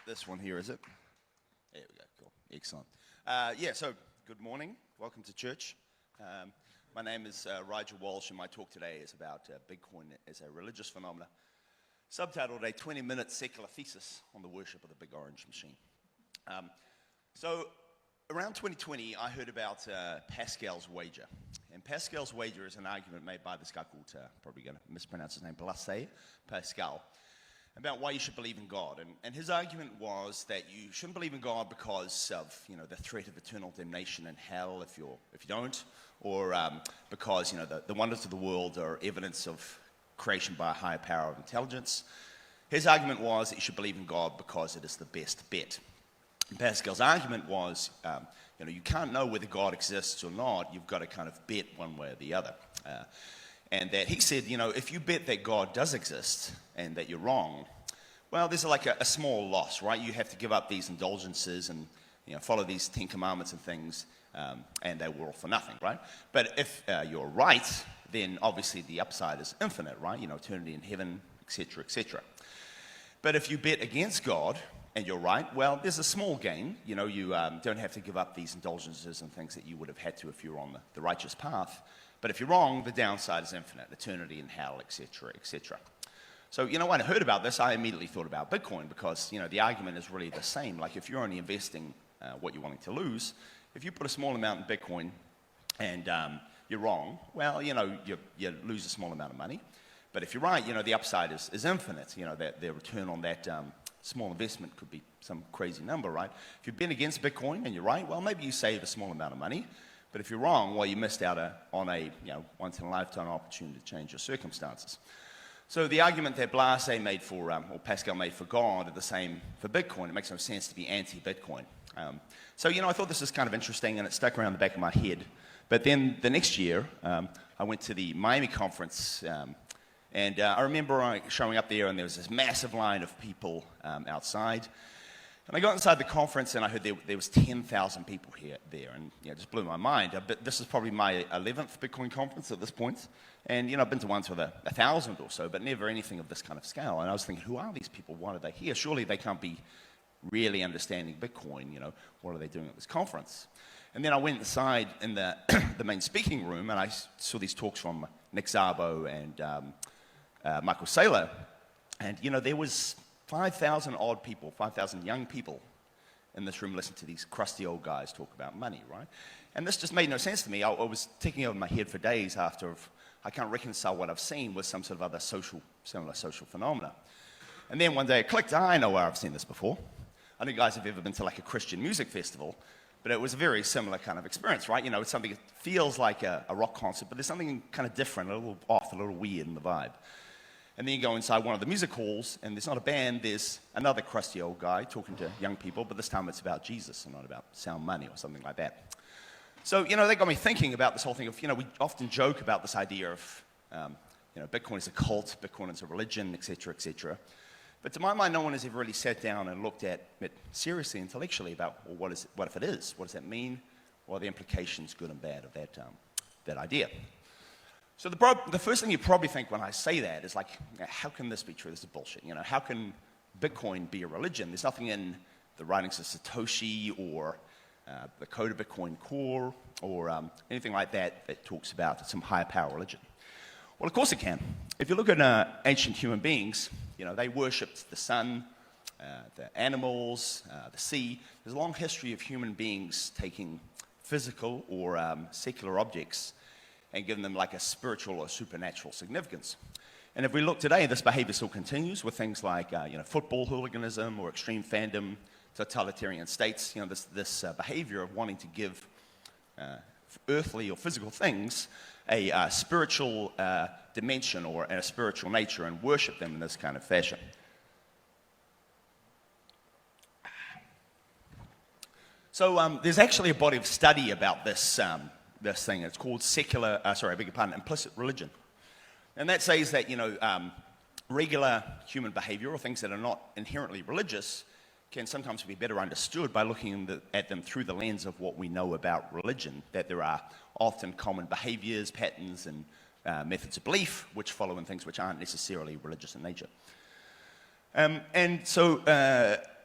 This one here, is it? There we go, cool, excellent. So good morning, welcome to church. My name is Rigel Walsh, and my talk today is about Bitcoin as a religious phenomenon, subtitled A 20-Minute Secular Thesis on the Worship of the Big Orange Machine. So around 2020, I heard about Pascal's wager. And Pascal's wager is an argument made by this guy called, probably going to mispronounce his name, Blaise Pascal, about why you should believe in God. And his argument was that you shouldn't believe in God because of, the threat of eternal damnation in hell if you don't, or because, the wonders of the world are evidence of creation by a higher power of intelligence. His argument was that you should believe in God because it is the best bet. And Pascal's argument was, you can't know whether God exists or not. You've got to kind of bet one way or the other. And that he said, if you bet that God does exist and that you're wrong, well, there's like a small loss, right? You have to give up these indulgences and follow these 10 commandments and things, and they were all for nothing, right? But if you're right, then obviously the upside is infinite, right? Eternity in heaven, etc., etc. But if you bet against God and you're right, well, there's a small gain. You don't have to give up these indulgences and things that you would have had to if you were on the righteous path. But if you're wrong, the downside is infinite, eternity in hell, etc., etc. So, when I heard about this, I immediately thought about Bitcoin because, the argument is really the same. Like, if you're only investing what you're wanting to lose, if you put a small amount in Bitcoin and you're wrong, well, you lose a small amount of money. But if you're right, the upside is infinite. That the return on that small investment could be some crazy number, right? If you've been against Bitcoin and you're right, well, maybe you save a small amount of money. But if you're wrong, well, you missed out on a once-in-a-lifetime opportunity to change your circumstances. So the argument that Blaise made for, or Pascal made for God, are the same for Bitcoin. It makes no sense to be anti-Bitcoin. So I thought this was kind of interesting, and it stuck around the back of my head. But then the next year, I went to the Miami conference, and I remember showing up there, and there was this massive line of people outside. And I got inside the conference, and I heard there was 10,000 people there, and it just blew my mind. But this is probably my 11th Bitcoin conference at this point, and I've been to ones with 1,000 or so, but never anything of this kind of scale. And I was thinking, who are these people? Why are they here? Surely they can't be really understanding Bitcoin. What are they doing at this conference? And then I went inside in the the main speaking room, and I saw these talks from Nick Szabo and Michael Saylor, and there was 5,000 odd people, 5,000 young people in this room listening to these crusty old guys talk about money, right? And this just made no sense to me. I was ticking over my head for days after I can't reconcile what I've seen with some sort of other similar social phenomena. And then one day it clicked, I know where I've seen this before. I don't know if you guys have ever been to like a Christian music festival, but it was a very similar kind of experience, right? It's something that feels like a rock concert, but there's something kind of different, a little off, a little weird in the vibe. And then you go inside one of the music halls, and there's not a band, there's another crusty old guy talking to young people, but this time it's about Jesus and not about sound money or something like that. So, that got me thinking about this whole thing of, we often joke about this idea of, Bitcoin is a cult, Bitcoin is a religion, etc., etc. But to my mind, no one has ever really sat down and looked at it seriously, intellectually, about, well, what if it is? What does that mean? What are the implications, good and bad, of that idea? So the first thing you probably think when I say that is like, how can this be true? This is bullshit. How can Bitcoin be a religion? There's nothing in the writings of Satoshi or the Code of Bitcoin Core or anything like that that talks about some higher power religion. Well, of course it can. If you look at ancient human beings, they worshipped the sun, the animals, the sea. There's a long history of human beings taking physical or secular objects and giving them like a spiritual or supernatural significance. And if we look today, this behavior still continues with things like football hooliganism or extreme fandom, totalitarian states. This behavior of wanting to give earthly or physical things a spiritual dimension or a spiritual nature and worship them in this kind of fashion. So there's actually a body of study about this thing. It's called implicit religion. And that says that, regular human behavior or things that are not inherently religious can sometimes be better understood by looking at them through the lens of what we know about religion, that there are often common behaviors, patterns, and methods of belief which follow in things which aren't necessarily religious in nature. And so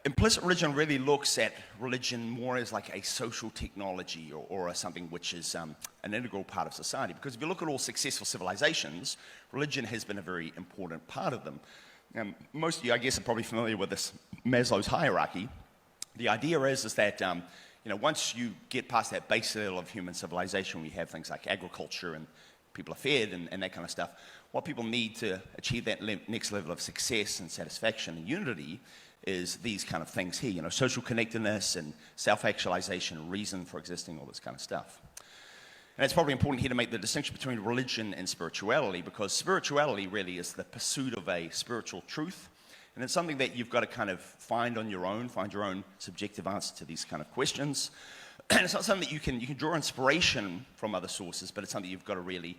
implicit religion really looks at religion more as like a social technology or something which is an integral part of society. Because if you look at all successful civilizations, religion has been a very important part of them. Most of you, I guess, are probably familiar with this Maslow's hierarchy. The idea is that once you get past that base level of human civilization, we have things like agriculture and people are fed and that kind of stuff. What people need to achieve that next level of success and satisfaction and unity is these kind of things here, social connectedness and self-actualization, reason for existing, all this kind of stuff. And it's probably important here to make the distinction between religion and spirituality, because spirituality really is the pursuit of a spiritual truth. And it's something that you've got to kind of find on your own, find your own subjective answer to these kind of questions. And it's not something that you can draw inspiration from other sources, but it's something you've got to really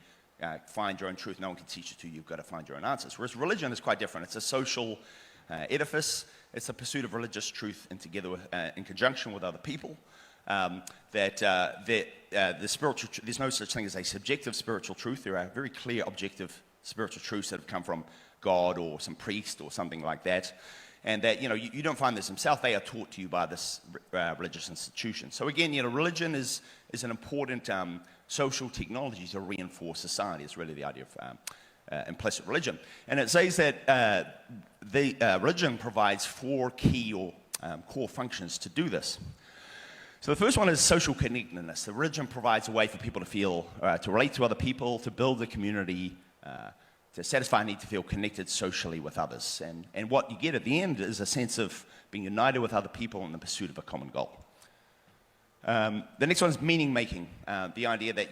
find your own truth. No one can teach you to. You've got to find your own answers. Whereas religion is quite different. It's a social edifice. It's a pursuit of religious truth in conjunction with other people. There's no such thing as a subjective spiritual truth. There are very clear objective spiritual truths that have come from God or some priest or something like that. And that, you don't find this himself. They are taught to you by this religious institution. So again, religion is an important social technology to reinforce society. It's really the idea of implicit religion. And it says that religion provides four key or core functions to do this. So the first one is social connectedness. The religion provides a way for people to feel, to relate to other people, to build a community, to satisfy a need to feel connected socially with others. And what you get at the end is a sense of being united with other people in the pursuit of a common goal. The next one is meaning making. The idea that,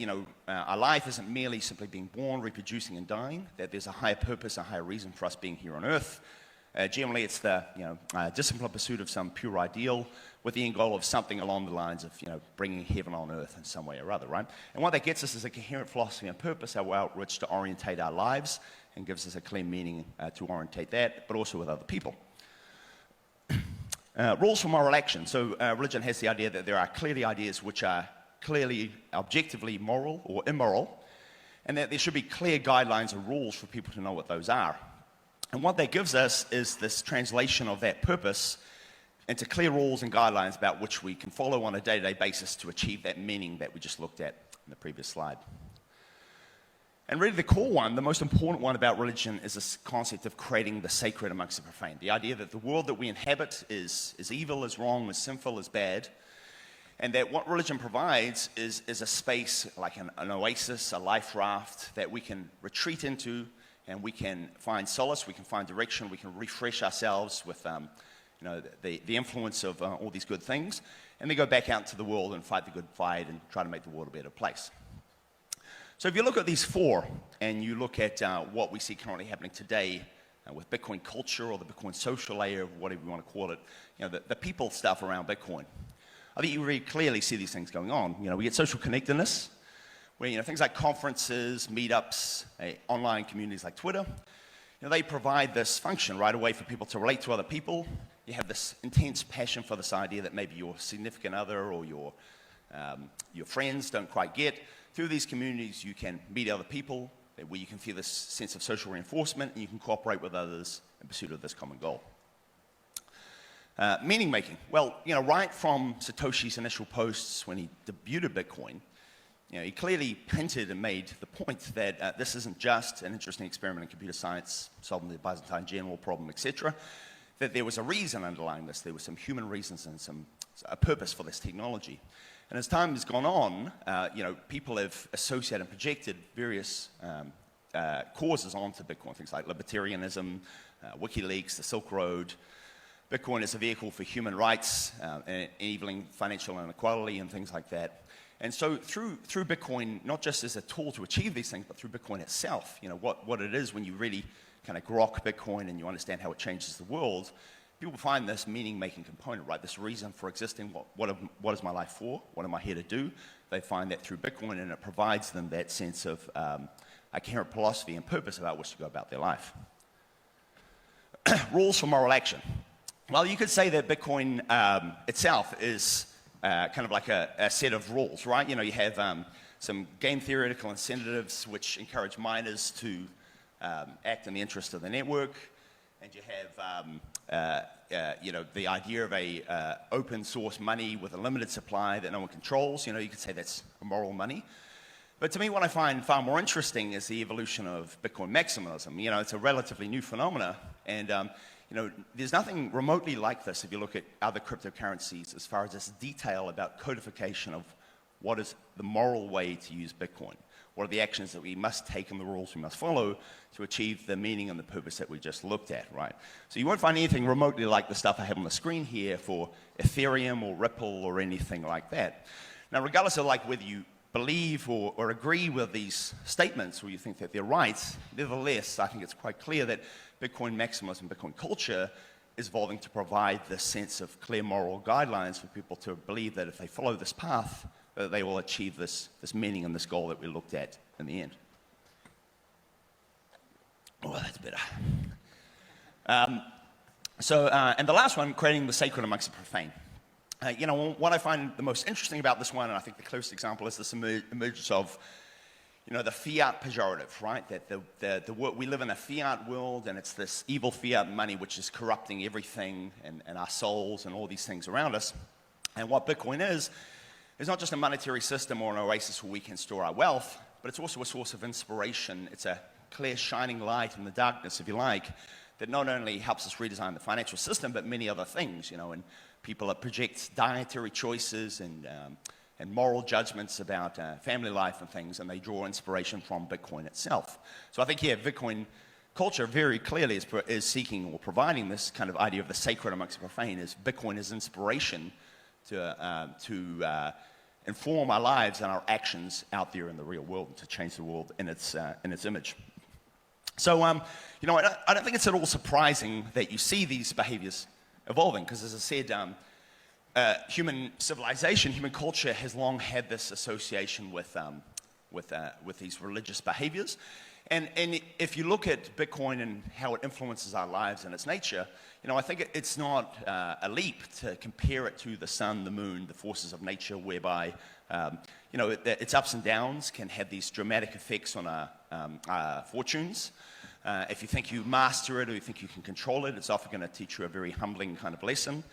our life isn't merely simply being born, reproducing, and dying, that there's a higher purpose, a higher reason for us being here on earth. Generally, it's the disciplined pursuit of some pure ideal with the end goal of something along the lines of bringing heaven on earth in some way or other, right? And what that gets us is a coherent philosophy and purpose about which to orientate our lives and gives us a clear meaning to orientate that, but also with other people. Rules for moral action. So religion has the idea that there are clearly ideas which are clearly objectively moral or immoral, and that there should be clear guidelines and rules for people to know what those are. And what that gives us is this translation of that purpose into clear rules and guidelines about which we can follow on a day-to-day basis to achieve that meaning that we just looked at in the previous slide. And really the core one, the most important one about religion is this concept of creating the sacred amongst the profane. The idea that the world that we inhabit is evil, is wrong, is sinful, is bad. And that what religion provides is a space like an oasis, a life raft that we can retreat into, and we can find solace, we can find direction, we can refresh ourselves with the influence of all these good things, and then go back out into the world and fight the good fight and try to make the world a better place. So if you look at these four, and you look at what we see currently happening today with Bitcoin culture or the Bitcoin social layer, whatever you want to call it, the people stuff around Bitcoin, I think you really clearly see these things going on. We get social connectedness, where things like conferences, meetups, online communities like Twitter, they provide this function right away for people to relate to other people. You have this intense passion for this idea that maybe your significant other or your friends don't quite get. Through these communities, you can meet other people, where you can feel this sense of social reinforcement, and you can cooperate with others in pursuit of this common goal. Meaning making. Well, right from Satoshi's initial posts when he debuted Bitcoin, he clearly hinted and made the point that this isn't just an interesting experiment in computer science, solving the Byzantine general problem, etc., that there was a reason underlying this. There were some human reasons and a purpose for this technology. And as time has gone on, people have associated and projected various causes onto Bitcoin, things like libertarianism, WikiLeaks, the Silk Road. Bitcoin is a vehicle for human rights, enabling financial inequality and things like that. And so through Bitcoin, not just as a tool to achieve these things, but through Bitcoin itself, what it is when you really kind of grok Bitcoin and you understand how it changes the world, people find this meaning-making component, right? This reason for existing, what is my life for? What am I here to do? They find that through Bitcoin, and it provides them that sense of a coherent philosophy and purpose about which to go about their life. Rules for moral action. Well, you could say that Bitcoin itself is kind of like a set of rules, right? You have some game theoretical incentives which encourage miners to act in the interest of the network, and you have the idea of a open source money with a limited supply that no one controls. You could say that's immoral money. But to me, what I find far more interesting is the evolution of Bitcoin maximalism. It's a relatively new phenomena, and there's nothing remotely like this if you look at other cryptocurrencies as far as this detail about codification of what is the moral way to use Bitcoin. What are the actions that we must take and the rules we must follow to achieve the meaning and the purpose that we just looked at, right? So you won't find anything remotely like the stuff I have on the screen here for Ethereum or Ripple or anything like that. Now, regardless of whether you believe or agree with these statements or you think that they're right, nevertheless, I think it's quite clear that Bitcoin maximalism, Bitcoin culture is evolving to provide this sense of clear moral guidelines for people to believe that if they follow this path, that they will achieve this meaning and this goal that we looked at in the end. Oh, that's better. And the last one, creating the sacred amongst the profane. What I find the most interesting about this one, and I think the closest example is this emergence of, the fiat pejorative, right? That we live in a fiat world, and it's this evil fiat money which is corrupting everything and our souls and all these things around us. And what Bitcoin is not just a monetary system or an oasis where we can store our wealth, but it's also a source of inspiration. It's a clear, shining light in the darkness, if you like, that not only helps us redesign the financial system, but many other things, and people project dietary choices and moral judgments about family life and things, and they draw inspiration from Bitcoin itself. So I think here, Bitcoin culture very clearly is seeking or providing this kind of idea of the sacred amongst the profane, is Bitcoin is inspiration to inform our lives and our actions out there in the real world, and to change the world in its image. So, I don't think it's at all surprising that you see these behaviors evolving, because as I said, human civilization, human culture has long had this association with these religious behaviors. And if you look at Bitcoin and how it influences our lives and its nature, I think it's not a leap to compare it to the sun, the moon, the forces of nature, whereby its ups and downs can have these dramatic effects on our fortunes. If you think you master it or you think you can control it, it's often going to teach you a very humbling kind of lesson.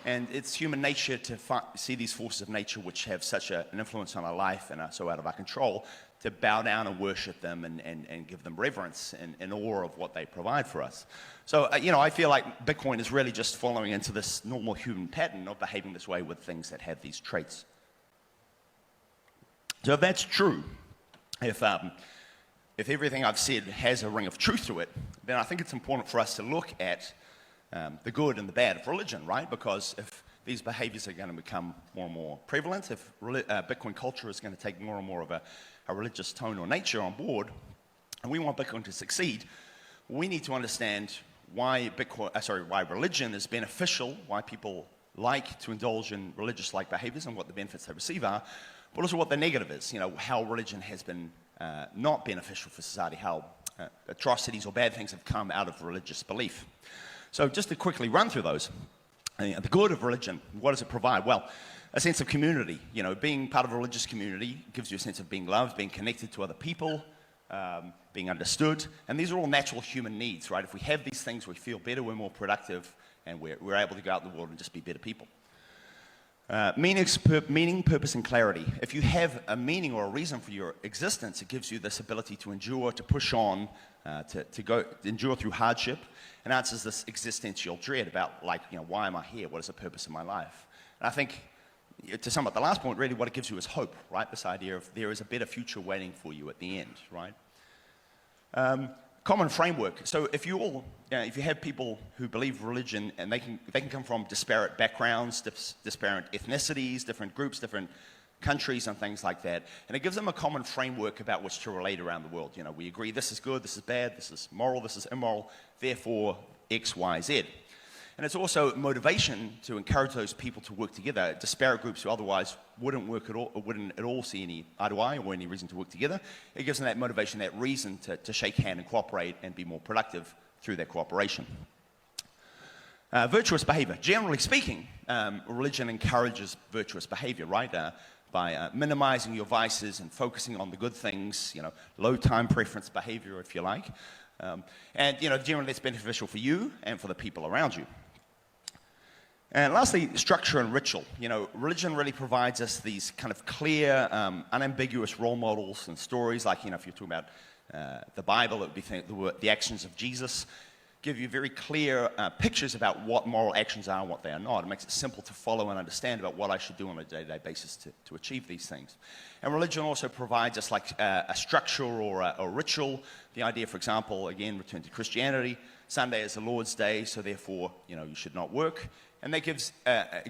And it's human nature to see these forces of nature which have such an influence on our life and are so out of our control, to bow down and worship them and give them reverence and awe of what they provide for us. So, I feel like Bitcoin is really just following into this normal human pattern of behaving this way with things that have these traits. So if that's true, if everything I've said has a ring of truth to it, then I think it's important for us to look at the good and the bad of religion, right? Because if these behaviors are going to become more and more prevalent, if Bitcoin culture is going to take more and more of a religious tone or nature on board, and we want Bitcoin to succeed, we need to understand why religion is beneficial, why people like to indulge in religious-like behaviors and what the benefits they receive are, but also what the negative is, how religion has been not beneficial for society, how atrocities or bad things have come out of religious belief. So just to quickly run through those, the good of religion, what does it provide? Well, a sense of community. Being part of a religious community gives you a sense of being loved, being connected to other people, being understood. And these are all natural human needs, right? If we have these things, we feel better, we're more productive, and we're able to go out in the world and just be better people. Meaning, purpose, and clarity. If you have a meaning or a reason for your existence, it gives you this ability to endure, to push on, to endure through hardship, and answers this existential dread about, why am I here? What is the purpose of my life? And I think, to sum up the last point, really what it gives you is hope, right? This idea of there is a better future waiting for you at the end, right? Common framework. So if you have people who believe religion, and they can come from disparate backgrounds, disparate ethnicities, different groups, different countries and things like that, and it gives them a common framework about which to relate around the world. We agree this is good, this is bad, this is moral, this is immoral, therefore X, Y, Z. And it's also motivation to encourage those people to work together, disparate groups who otherwise wouldn't work at all, or wouldn't at all see any eye to eye or any reason to work together. It gives them that motivation, that reason to shake hand and cooperate and be more productive through that cooperation. Virtuous behavior. Generally speaking, religion encourages virtuous behavior, right? By minimizing your vices and focusing on the good things, low time preference behavior, if you like. And generally that's beneficial for you and for the people around you. And lastly, structure and ritual. Religion really provides us these kind of clear, unambiguous role models and stories. Like, if you're talking about the Bible, it would be the actions of Jesus. Give you very clear pictures about what moral actions are and what they are not. It makes it simple to follow and understand about what I should do on a day-to-day basis to achieve these things. And religion also provides us like a structure or a ritual. The idea, for example, again, return to Christianity. Sunday is the Lord's day, so therefore, you should not work. And that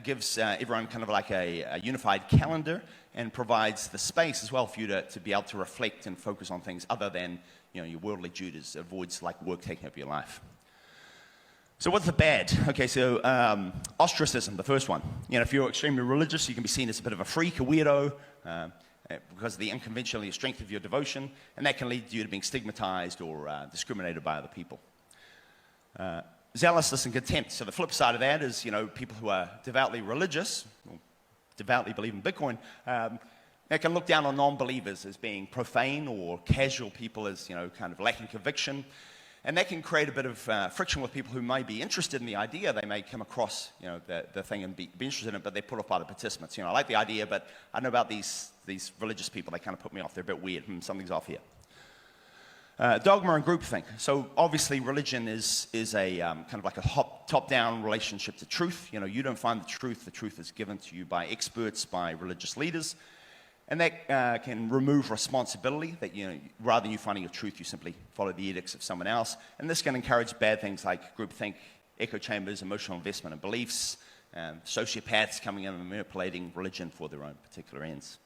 gives everyone kind of like a unified calendar and provides the space as well for you to be able to reflect and focus on things other than your worldly duties. It avoids like work taking over your life. So what's the bad? Okay, so ostracism, the first one. If you're extremely religious, you can be seen as a bit of a freak, a weirdo, because of the unconventional strength of your devotion, and that can lead you to being stigmatized or discriminated by other people. Zealousness and contempt. So the flip side of that is, people who are devoutly religious, or devoutly believe in Bitcoin, they can look down on non-believers as being profane or casual people as, kind of lacking conviction. And that can create a bit of friction with people who may be interested in the idea. They may come across, the thing and be interested in it, but they're put off by the participants. I like the idea, but I know about these religious people. They kind of put me off. They're a bit weird. Something's off here. Dogma and groupthink. So obviously religion is a kind of like a top-down relationship to truth. You don't find the truth is given to you by experts, by religious leaders. And that can remove responsibility, that rather than you finding your truth, you simply follow the edicts of someone else. And this can encourage bad things like groupthink, echo chambers, emotional investment in beliefs, sociopaths coming in and manipulating religion for their own particular ends.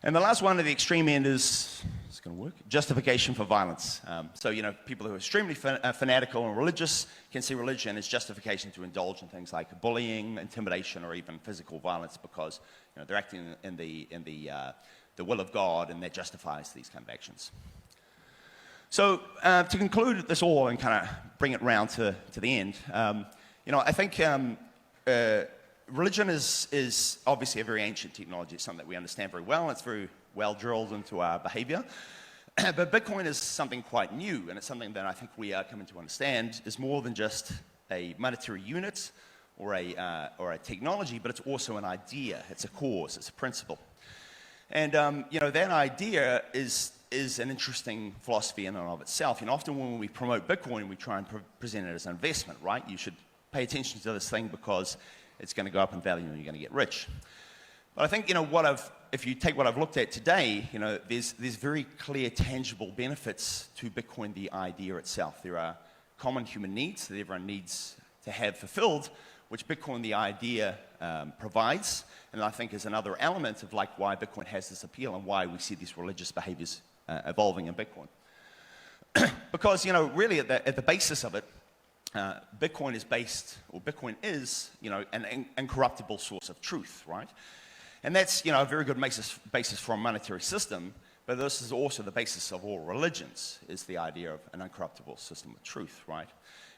And the last one at the extreme end is going to work, justification for violence. So, people who are extremely fanatical and religious can see religion as justification to indulge in things like bullying, intimidation, or even physical violence because, they're acting in the will of God, and that justifies these kind of actions. So, to conclude this all and kind of bring it round to the end, I think religion is obviously a very ancient technology. It's something that we understand very well, and it's very well drilled into our behavior. But Bitcoin is something quite new, and it's something that I think we are coming to understand is more than just a monetary unit or a technology, but it's also an idea. It's a cause. It's a principle. And that idea is an interesting philosophy in and of itself. Often when we promote Bitcoin, we try and present it as an investment, right? You should pay attention to this thing because it's going to go up in value and you're going to get rich. But I think, if you take what I've looked at today, there's very clear, tangible benefits to Bitcoin, the idea itself. There are common human needs that everyone needs to have fulfilled, which Bitcoin, the idea, provides. And I think is another element of why Bitcoin has this appeal and why we see these religious behaviors evolving in Bitcoin. Because, really at the basis of it, Bitcoin is an incorruptible source of truth, right? And that's, a very good basis for a monetary system, but this is also the basis of all religions, is the idea of an uncorruptible system of truth, right?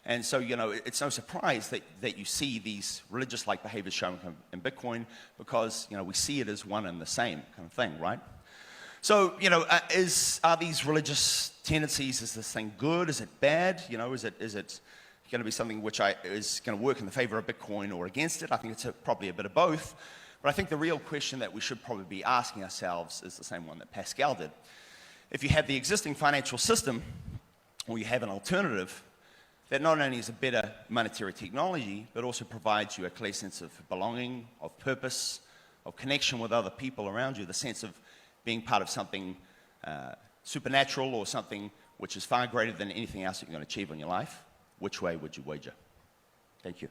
And so, it's no surprise that you see these religious-like behaviors shown in Bitcoin because, we see it as one and the same kind of thing, right? So, are these religious tendencies, is this thing good? Is it bad? Is it going to be something which is going to work in the favor of Bitcoin or against it? I think it's probably a bit of both. But I think the real question that we should probably be asking ourselves is the same one that Pascal did. If you have the existing financial system, or you have an alternative, that not only is a better monetary technology, but also provides you a clear sense of belonging, of purpose, of connection with other people around you, the sense of being part of something supernatural or something which is far greater than anything else that you're going to achieve in your life, which way would you wager? Thank you.